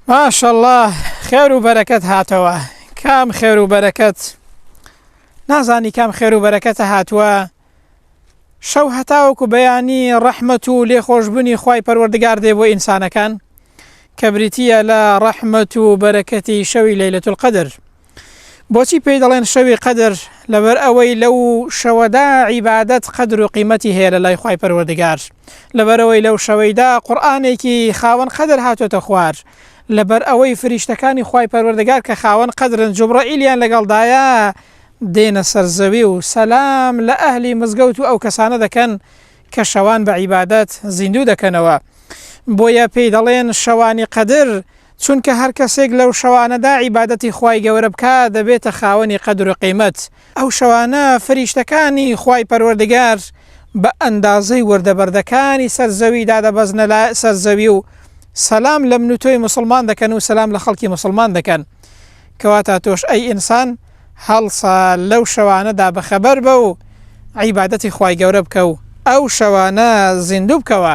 ما شاء الله خێر و بەرەکەت هاتەوە. کام خێر و بەرەکەت نازانی کام خێر و بەرەکەتە هاتووە. شەو هەتاوەکو بەیانی ڕەحمەت و لێخۆشببوونی خوای پەروەردگار دێ بۆ ئینسانەکان کە بریتیە لە ڕەحمەت و بەرەکەتی شەوی لەیلەتول القەدر. بۆچی پێی دەڵێن شەوی قەدر؟ لەبەر ئەوەی لەو شەوەدا عیبادەت قەدر و قیمەتی هەیە لە لای خوای پەروەردگار، لەبەر ئەوەی لەو شەوەیدا قورئانێکی خاوەن قەدر هاتوۆتە خوار، لەبەر ئەوەی فریشتەکانی خوای پەروەردگار کە خاوەن قەدرن جوبرەئیلیان لەگەڵدایە دێنە سەرزەوی و سەلام لە ئەهلی مزگەوت و ئەو کەسانە دەکەن کە شەوان بە عیبادەت زیندوو دەکەنەوە. بۆیە پێی دەڵێن شەوانی قەدر، چونکە هەر کەسێک لەو شەوانەدا عیبادەتی خوای گەورە بکات دەبێتە خاوەنی قەدر و قیمەت. ئەو شەوانە فریشتەکانی خوای پەروەردگار بە ئەندازەی وردەبەردەکانی سەرزەوی دادەبەزنە لە سەرزەوی و سەلام لە من و تۆی مسلمان دەکەن و سەلام لە خەڵکی مسلمان دەکەن. کەواتە تۆش ئەی ئینسان هەڵسا لەو شەوانەدا بەخەبەر بە و عیبادەتی خوای گەورە بکە و ئەو شەوانە زیندوو بکەوە.